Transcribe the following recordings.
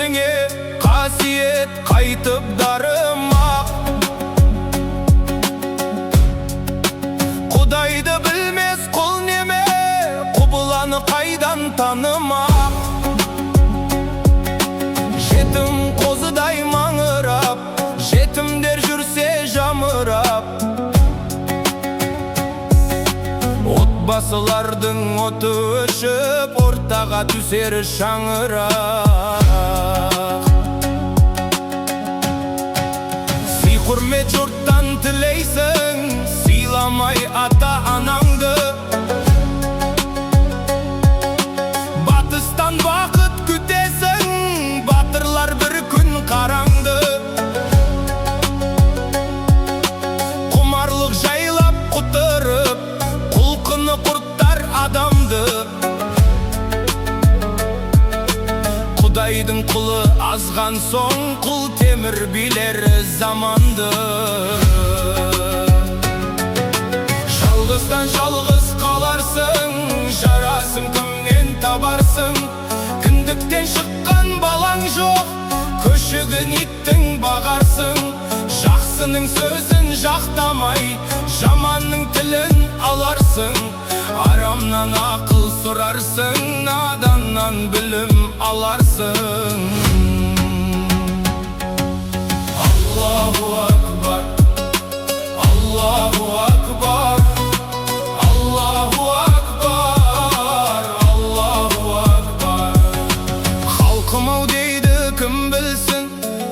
өзіңе қасиет қайтып дарымақ. Құдайды білмес құл неме, құбыланы қайдан танымақ. Жетім қозыдай маңырап, жетімдер жүрсе жамырап. Отбасылардың оты өшіп, ортаға түсер шаңырақ. Сый құрмет жұрттан тілейсің, сыйламай ата-анаңды. Батыстан бақыт күтесің, батырлар бір күн қараңды. Құмарлық жайлап құтырып, құлқыны құрттар адамды. Құдайдың құлы азған соң, құл темір билер заманды. Жалғыздан жалғыз қаларсың, жарасын кімнен табарсың. Кіндіктен шыққан балаң жоқ, көшігін иттің бағарсың. Жақсының сөзін жақтамай, жаманның тілін аларсың. Арамнан ақыл сұрарсың, наданнан білім аларсың. Аллаху акбар, Аллаху акбар, Аллаху акбар, Аллаху акбар. Халқым-ау дейді кім білсін,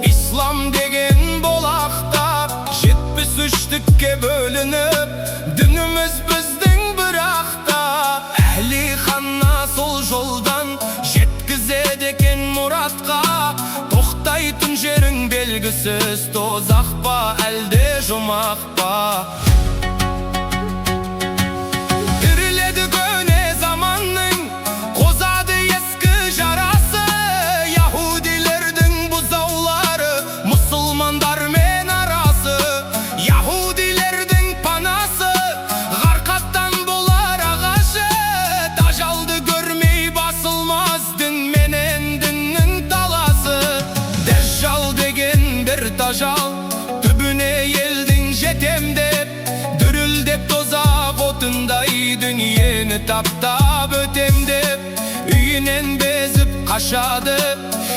ислам деген болақта 73-ке бөлініп, дініміз біздің бірақта. Әли ханна сол жолдан жеткізеді екен мұратқа. Тоқтайтын жерің белгісіз, тозақ па әлде жұмақ па. Тіріледі көне заманның, қозады ескі жарасы. Яһудилердің бұзаулары, мұсылмандармен арасы. Яһудилердің панасы, ғарқаттан болар ағашы. Тажалды көрмей басылмаз дін менен діннің таласы. Дәжжал деген бір тажал, түбіне елдің жетем деп. Дүрілдеп тозақ отындай дүниені таптап өтем деп. Үйінен безіп қашады,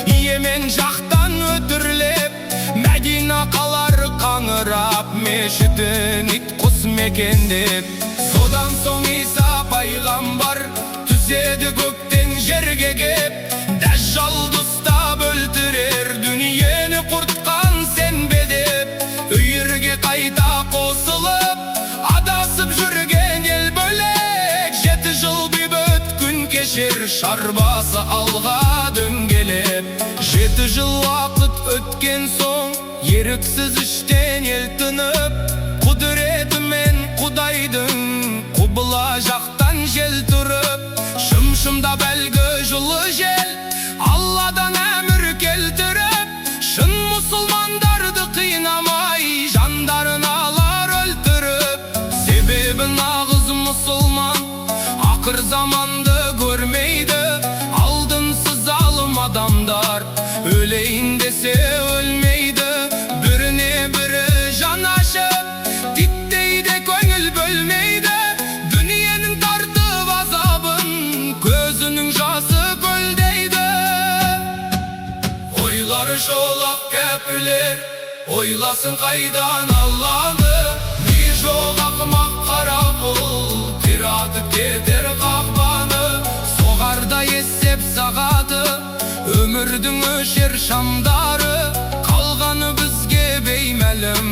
Йемен жақтан өтірлеп. Мәдина қалар қаңырап, мешітін ит құс мекендеп. Содан соң Иса пайғамбар түзеді көктен жерге кеп. Дәжжалды ұстап өлтірер, дүниені құртқан сенбе деп. Үйірге қайта қосылып, адасып жүрген ел бөлек. 7 жыл бейбіт күн кешер, шарбасы алға дөңгелеп. 7 жыл уақыт өткен соң, еріксіз іштен ел тынып. Құдіретімен Құдайдың құбыла жақтан жел тұрып. Шым-шымдап әлгі жылы жел, Алладан әмір келтіріп. Шын мұсылмандарды қинамай, жандарын алар өлтіріп. Себебі нағыз мұсылман ақыр заманды көрмейді. Алдынсыз залым адамдар өлейін десе өлмейді. Біріне бірі жан ашып, титтейді көңіл бөлмейді. Дүниенің тартып азабын, көзінің жасы көлдейді. Ойлары жолақ кәпілер, ойласын қайдан Алланы. Ми жоқ ақымақ қара құл, тиратып кетер қақпаны. Соғарда есеп сағаты, өмірдің өшер шамдары. Қалғаны бізге беймәлім,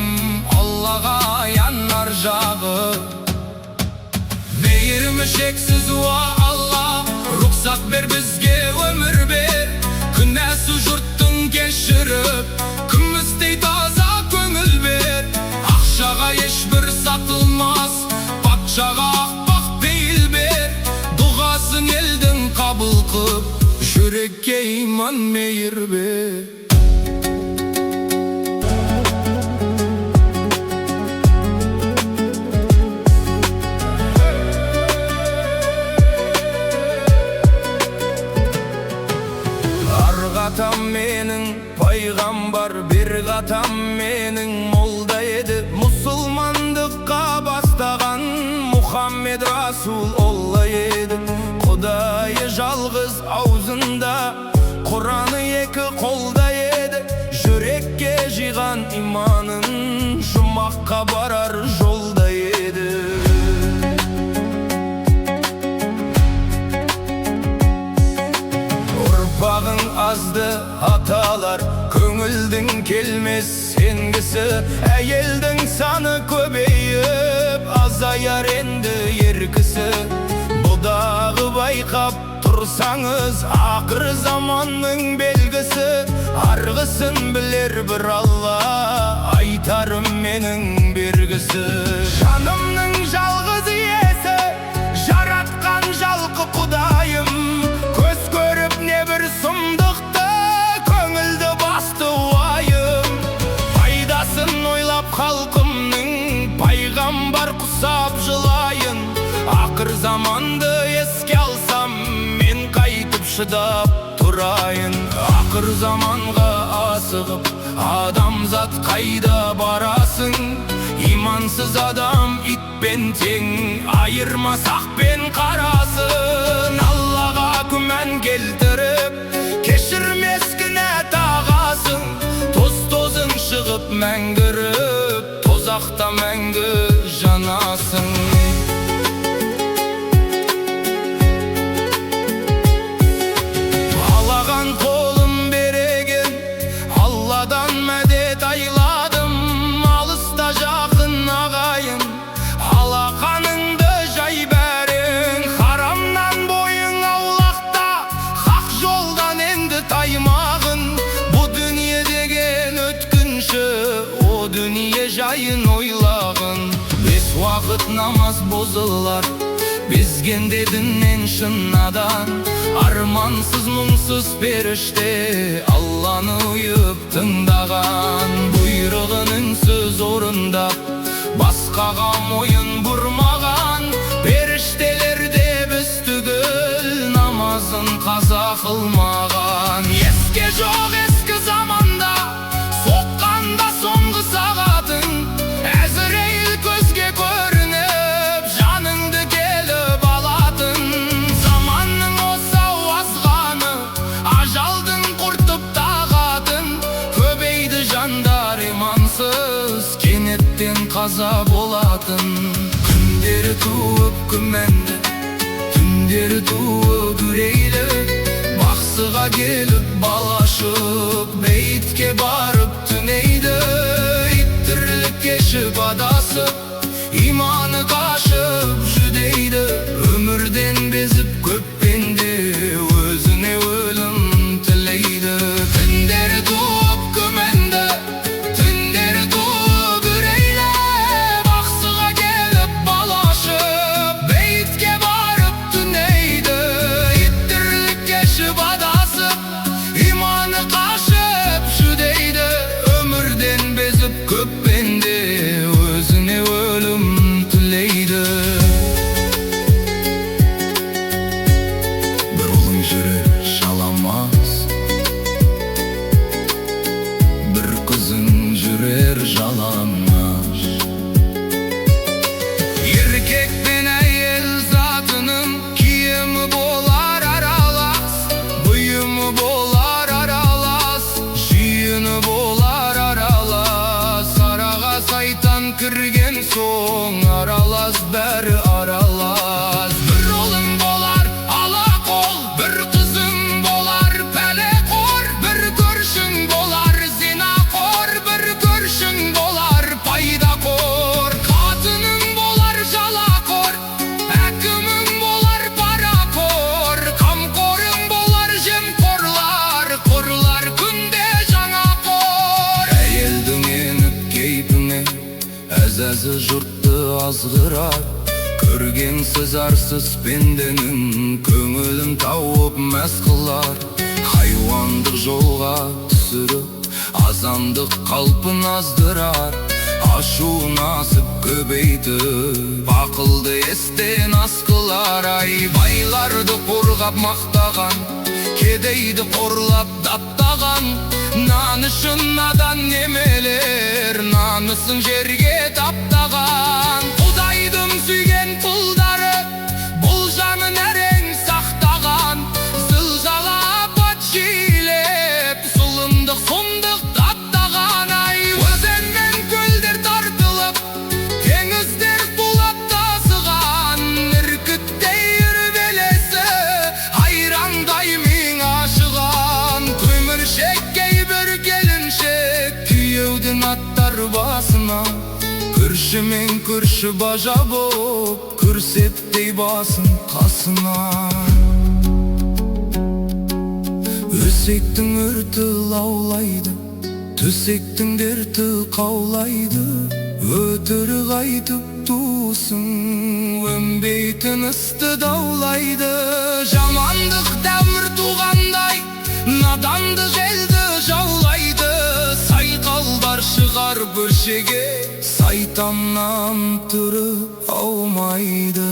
Аллаға аян ар жағы. Мейірімі шексіз уа Алла, рұқсат бер бізге өмір бер. Күнәсі жұрттың кешіріп, күмістей таза көңіл бер. Ақшаға ешбір сатылмас, патшаға ақпақ бейіл бер. Дұғасын елдің қабыл қып, жүрекке иман мейір бер. atam menin paygambar, bir atam menin molda edi. Musulmandıkka bastagan Muhammed Rasul olla edi. Kudayı жалғыз аузында, Kur'an'ı екі қолda еді. Жүрекке жиған иманын жұмаққа барар жолда еді. Ұрпағың азды аталар, көңілдің келмес сенгісі. Әйелдің саны көбейіп, азаяр енді еркісі. Бұдағы байқап тұрсаңыз, ақыр заманның белгісі. Арғысын білер бір Алла, айтарым менің бергісі. Жанымның жалғыз иесі, жаратқан жалқы құдайым. Көз көріп не бір сұмдықты, көңілді басты уайым. Пайдасын ойлап халқымның, пайғамбар құсап жылайын. Ақыр заманды еске алсам, мен қайтып шыдап тұрайын. Ақыр заманға асығып, адамзат қайда барасың? Имансыз адам итпен тең, айырмасақ пен қарасын. Аллаға күмән келтіріп, кешірмес кінә тағасың. Тоз-тозың шығып мәңгіріп, тозақта мәңгі жанасың. Қолым береген Алладан мәдет айладым. Алыста жақын ағайын, алақаныңды жай бәрең. Харамнан бойың аулақта, хақ жолдан енді таймағын. Бұ дүние деген өткінші, о дүние жайын ойлағын. 5 уақыт намаз бұзылар, безгенде діннен шын надан. Армансыз мұңсыз періште, Алланы ұйып тыңдаған. Бұйрығын үнсіз орындап, басқаға мойын бұрмаған. Періштелер де біз түгіл, намазын қаза қылмаған. Еске жоқ ескі заманда, соққанда соңғы сағатын. Әзірейіл көзге көрініп, жаныңды келіп алатын. Заманның осау азғаны, ажалдың құртып тағатын. Көбейді жандар имансыз, кенеттен қаза болатын. Күндері туып күмәнді, түндері туып үрейлі. Бақсыға келіп балашып, бейтке барып түнейді. Иттірлік кешіп адасып, иманы қашып жүдейді. Өмірден безіп көп пенде, өзіне өлім тілейді. Түндері туып күмәнді, түндері туып үрейлі. Бақсыға келіп балашып, бейтке барып түнейді. Иттірлік кешіп адасып, иманы қашып жүдейді. Өмірден безіп көп пенде, өзіне өлім тілейді. Бір ұлың жүрер жаламас, бір қызың жүрер жалаңаш. Еркек пен әйел затының киімі болар аралас, бұйымы болар аралас, жиыны болар аралас. Араға сайтан кірген соң, аралас бәрі аралас. Бір ұлың болар ала қол, бір қызың болар пәлеқор. Бір көршің болар зинақор, бір көршің болар пайдақор. Қатының болар жалақор, әкімің болар парақор. Қамқорың болар жемқорлар, қорлар күнде жаңа қор. Әйелдің еніп кейпіне, әзәзі жұртты азғырар. Көргенсіз арсыз пенденің, көңілін тауып мәз қылар. Хайуандық жолға түсіріп, азамдық қалпын аздырар. Ашуын асып көбейтіп, ақылды естен асқылар. Ай, байларды қорғап мақтаған, кедейді қорлап даттаған. Canısın жерге таптаған Құдайдың сүйген құлдары Бұл жанын әрең сақтаған Зылжалап ат жиілеп Зұлымдық сұмдық таптаған ай Өзен мен көлдер тартылып Теңіздер тулап тасыған Іркіттей үрбелесі Айраңдай мен ашыған Көміршеккей бір келіншек Күйеудің аттар басына Көрші мен көрші бажа боп Көрсеттей басын қасына Өсектің өрті лаулайды Төсектің дерті қаулайды Өтірік айтып тусын Өнбейтін істі даулайды Жамандық дәмір туғандай Наданды желді жаулайды Сайқалдар шығар бөлшеге Сайтаннан түрі аумайды